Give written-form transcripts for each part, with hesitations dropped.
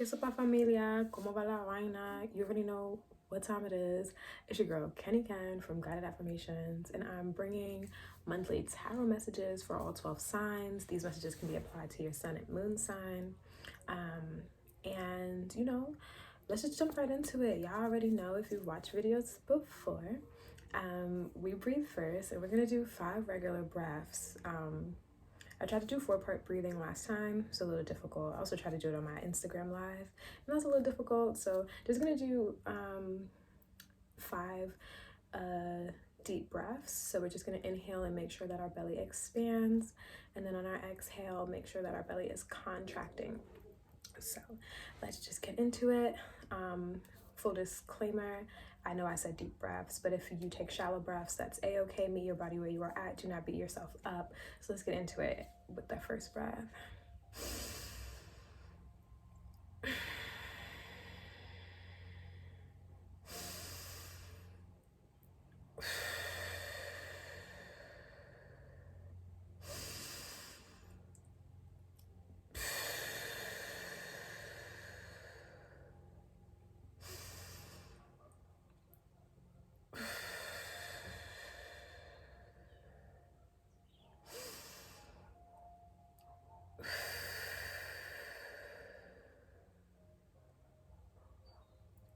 ¿Qué sopa familia? ¿Cómo va la vaina? You already know what time it is. It's your girl, Kenny Ken from Guided Affirmations, and I'm bringing monthly tarot messages for all 12 signs. These messages can be applied to your sun and moon sign. And, you know, let's just jump right into it. Y'all already know if you've watched videos before. We breathe first, and we're going to do 5 regular breaths. I tried to do 4-part breathing last time. It's a little difficult. I also tried to do it on my Instagram live, and that was a little difficult. So just gonna do 5 deep breaths. So we're just gonna inhale and make sure that our belly expands, and then on our exhale, make sure that our belly is contracting. So let's just get into it. Full disclaimer, I know I said deep breaths, but if you take shallow breaths, that's a-okay. Meet your body where you are at. Do not beat yourself up. So let's get into it with the first breath.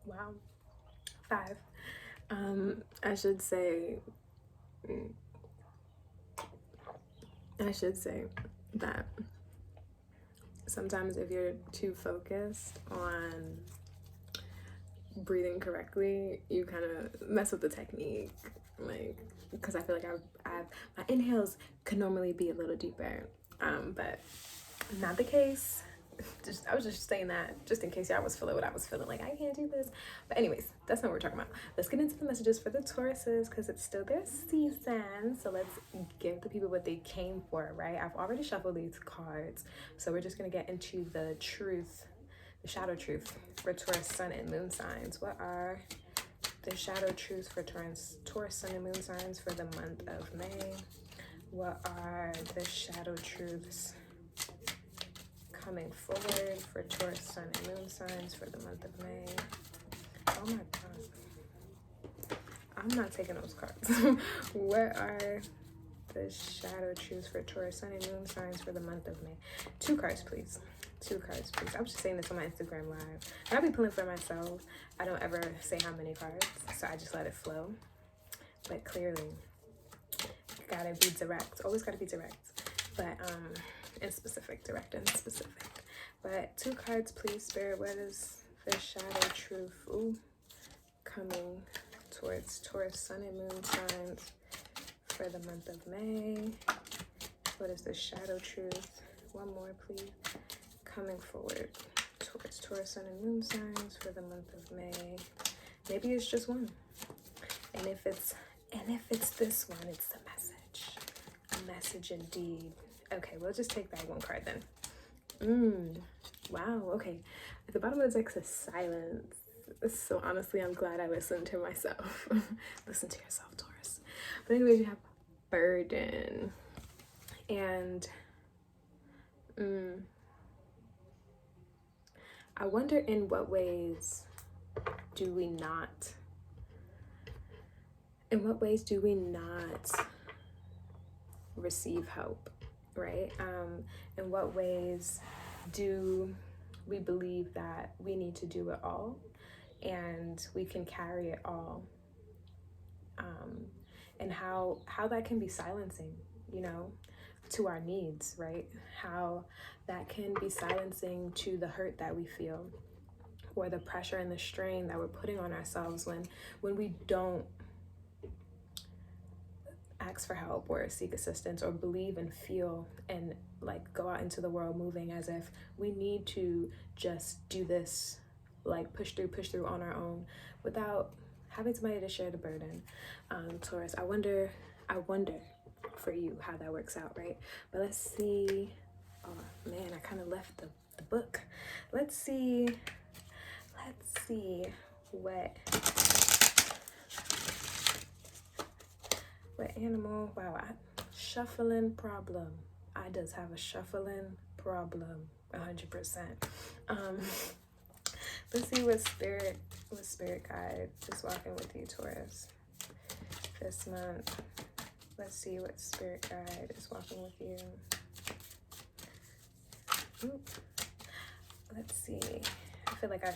Wow. 5. I should say that sometimes if you're too focused on breathing correctly, you kind of mess with the technique, like, because I feel like my inhales could normally be a little deeper, but not the case. I was just saying that just in case y'all was feeling what I was feeling, like I can't do this. But anyways, that's not what we're talking about. Let's get into the messages for the Tauruses, because it's still their season. So let's give the people what they came for, right? I've already shuffled these cards, so we're just gonna get into the truth, the shadow truth for Taurus, sun, and moon signs. What are the shadow truths for Taurus, sun, and moon signs for the month of May? What are the shadow truths coming forward for Taurus, sun, and moon signs for the month of May? Oh my god, I'm not taking those cards. What are the shadow truths for Taurus, sun, and moon signs for the month of May? 2 cards, please. 2 cards, please. I was just saying this on my Instagram live. And I'll be pulling for myself. I don't ever say how many cards, so I just let it flow. But clearly, gotta be direct. Always gotta be direct. But and specific, direct and specific. But 2 cards, please, Spirit. What is the shadow truth coming towards Taurus, sun, and moon signs for the month of May? What is the shadow truth? 1 more, please. Coming forward towards Taurus, sun, and moon signs for the month of May. Maybe it's just 1. And if it's this one, it's the message. A message indeed. Okay, we'll just take that 1 card then. Wow, okay. At the bottom of the deck says silence. So honestly, I'm glad I listened to myself. Listen to yourself, Taurus. But anyways, you have burden. And I wonder in what ways do we not receive help, right? In what ways do we believe that we need to do it all and we can carry it all? And how that can be silencing, you know, to our needs, right? How that can be silencing to the hurt that we feel, or the pressure and the strain that we're putting on ourselves when we don't ask for help or seek assistance or believe and feel and like go out into the world moving as if we need to just do this, like push through on our own without having somebody to share the burden. Taurus, I wonder for you how that works out, right? But let's see. Oh man, I kind of left the book. Let's see what animal. Wow, shuffling problem. I does have a shuffling problem, 100%. Let's see what spirit guide is walking with you, Taurus, this month. Let's see what spirit guide is walking with you. Oop. Let's see. I feel like I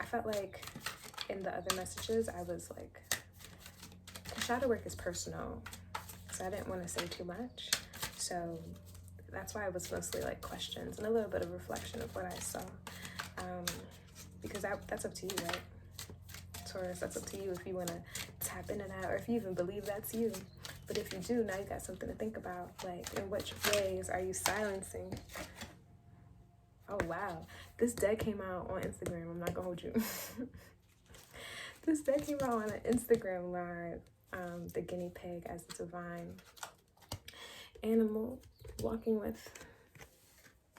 felt like in the other messages, I was like, shadow work is personal, so I didn't want to say too much. So that's why it was mostly like questions and a little bit of reflection of what I saw. Because that's up to you, right? Taurus, that's up to you if you want to tap into that or if you even believe that's you. But if you do, now you got something to think about. Like, in which ways are you silencing? Oh, wow. This deck came out on Instagram. I'm not going to hold you. This deck came out on an Instagram live. The guinea pig as the divine animal walking with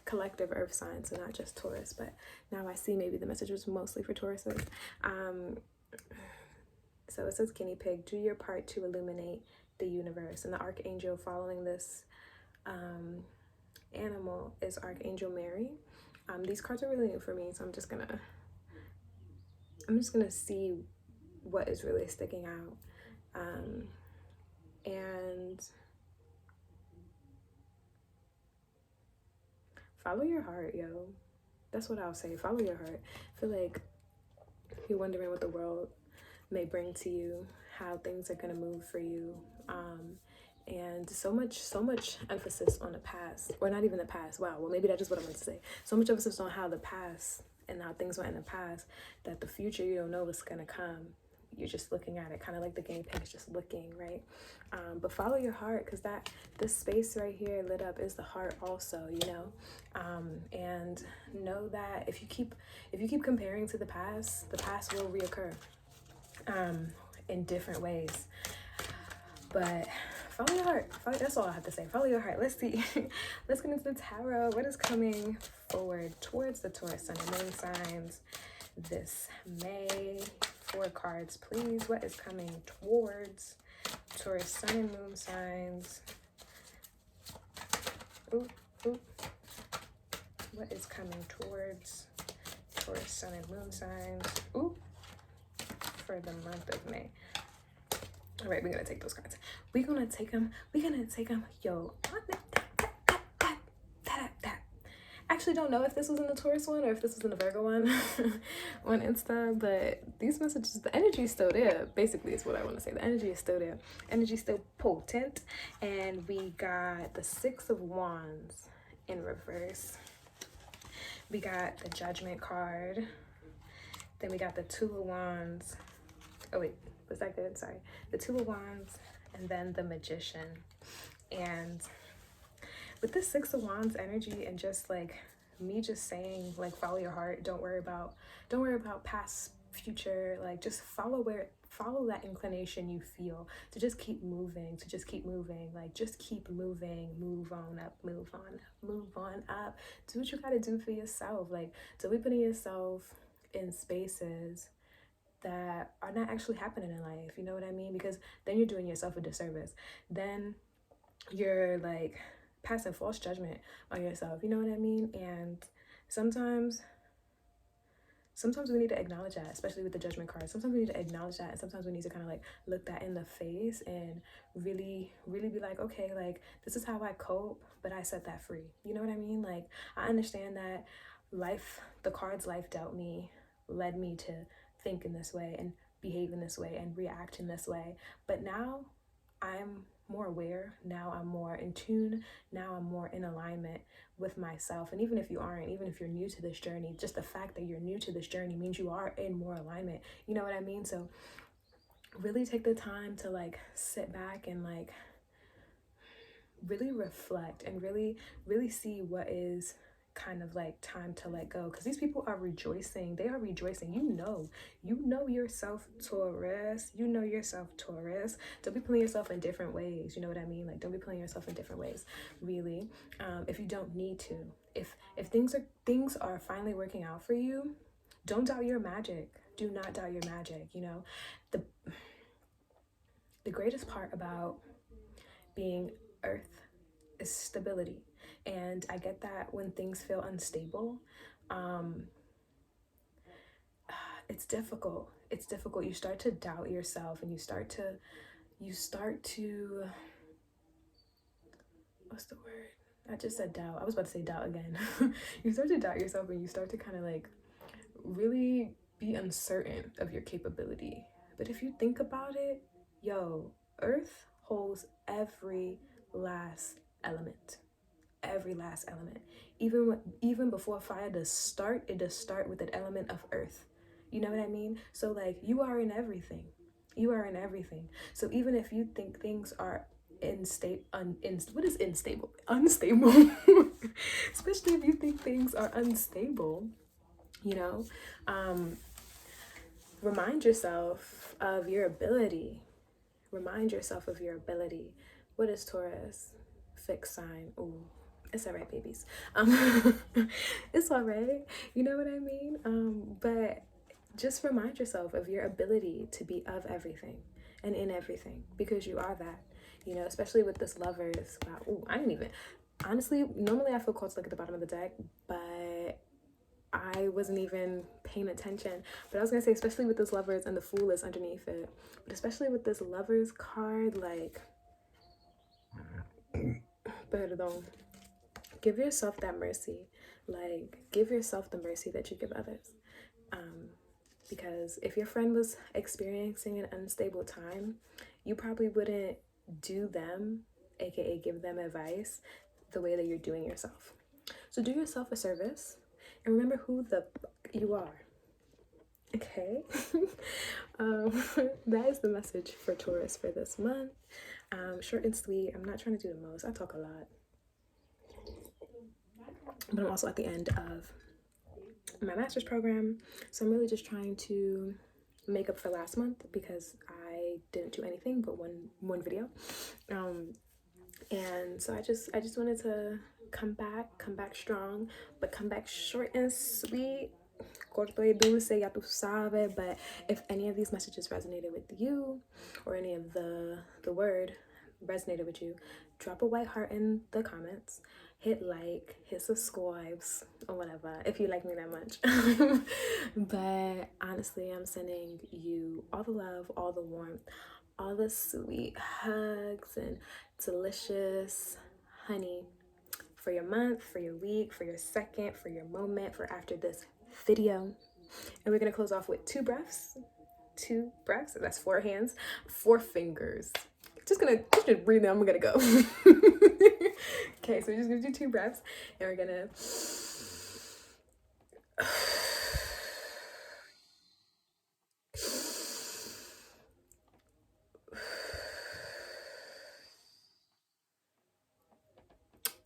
collective earth signs, so not just Taurus, but now I see maybe the message was mostly for Tauruses. So it says guinea pig, do your part to illuminate the universe. And the archangel following this animal is Archangel Mary. These cards are really new for me, so I'm just gonna see what is really sticking out. And follow your heart, yo. That's what I'll say. Follow your heart. I feel like you're wondering what the world may bring to you, how things are going to move for you. And so much emphasis on the past, or not even the past. Wow, well, maybe that's just what I meant to say. So much emphasis on how the past and how things went in the past, that the future, you don't know what's going to come. You're just looking at it, kind of like the guinea pig is just looking, right? But follow your heart, because this space right here lit up is the heart also, you know. And know that if you keep comparing to the past will reoccur in different ways. But follow your heart. That's all I have to say. Follow your heart. Let's see. Let's get into the tarot. What is coming forward towards the Taurus Sun and Moon signs this May? 4 cards, please. What is coming towards Taurus Sun and Moon signs? Ooh. What is coming towards Taurus Sun and Moon signs? Ooh. For the month of May. All right, we're gonna take those cards. We're gonna take them. Yo. I actually don't know if this was in the Taurus one or if this was in the Virgo one on Insta, but these messages, the energy is still there. Basically, is what I want to say. The energy is still there. Energy is still potent. And we got the 6 of Wands in reverse. We got the Judgment card. Then we got the 2 of Wands. Oh, wait. Was that good? Sorry. The 2 of Wands and then the Magician. And with the 6 of Wands energy and just like me just saying, like, follow your heart, don't worry about past, future, like just follow that inclination you feel to just keep moving, like just keep moving, move on up. Do what you gotta do for yourself. Like, don't be putting yourself in spaces that are not actually happening in life, you know what I mean? Because then you're doing yourself a disservice. Then you're like passing false judgment on yourself, you know what I mean? And sometimes we need to acknowledge that, especially with the Judgment card. Sometimes we need to acknowledge that, and sometimes we need to kind of like look that in the face and really be like, okay, like this is how I cope, but I set that free, you know what I mean? Like, I understand that the cards life dealt me led me to think in this way and behave in this way and react in this way, but now I'm more aware, now I'm more in tune, now I'm more in alignment with myself. And even if you aren't, even if you're new to this journey, just the fact that you're new to this journey means you are in more alignment, you know what I mean? So really take the time to like sit back and like really reflect and really see what is kind of like time to let go, because these people are rejoicing. They are rejoicing. You know yourself, Taurus. You know yourself, Taurus. Don't be putting yourself in different ways, you know what I mean? Like, don't be putting yourself in different ways, really. If you don't need to. If things are finally working out for you, don't doubt your magic. Do not doubt your magic. You know, the greatest part about being Earth is stability. And I get that when things feel unstable, it's difficult. It's difficult. You start to doubt yourself, and you start to what's the word? I just said doubt. I was about to say doubt again. You start to doubt yourself, and you start to kind of like really be uncertain of your capability. But if you think about it, yo, Earth holds every last element. Every last element. Even before fire does start, it does start with an element of earth. You know what I mean? So like, you are in everything. You are in everything. So even if you think things are what is unstable? Unstable. Especially if you think things are unstable, you know, remind yourself of your ability. Remind yourself of your ability. What is Taurus? Fixed sign. Ooh, it's all right, babies. It's all right. You know what I mean? But just remind yourself of your ability to be of everything and in everything, because you are that. You know, especially with this Lovers. Wow. Ooh, I didn't even. Honestly, normally I feel called to look at the bottom of the deck, but I wasn't even paying attention. But I was gonna say, especially with this Lovers and the Fool is underneath it, but especially with this Lovers card, like, perdón, give yourself that mercy. Like, give yourself the mercy that you give others. Because if your friend was experiencing an unstable time, you probably wouldn't do them, aka give them advice, the way that you're doing yourself. So do yourself a service and remember who the fuck you are. Okay. That is the message for Taurus for this month. Short and sweet. I'm not trying to do the most. I talk a lot. But I'm also at the end of my master's program, so I'm really just trying to make up for last month because I didn't do anything but one video. And so I just wanted to come back strong, but come back short and sweet. Corto y dulce, ya tú sabes. But if any of these messages resonated with you, or any of the word resonated with you, drop a white heart in the comments, hit like, hit subscribes, or whatever, if you like me that much. But honestly, I'm sending you all the love, all the warmth, all the sweet hugs and delicious honey for your month, for your week, for your second, for your moment, for after this video. And we're gonna close off with 2 breaths. 2 breaths. That's 4 hands, 4 fingers. Just breathe in. I'm gonna go. Okay, so we're just gonna do 2 breaths, and we're gonna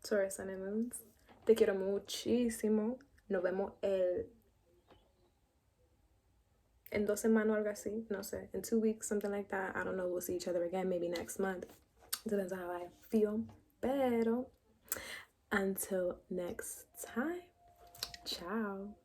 Taurus, Sun and Moons, te quiero muchísimo. Nos vemos en 2 semanas, algo así, no sé, in 2 weeks, something like that. I don't know. We'll see each other again, maybe next month. Depends on how I feel. Pero until next time, ciao.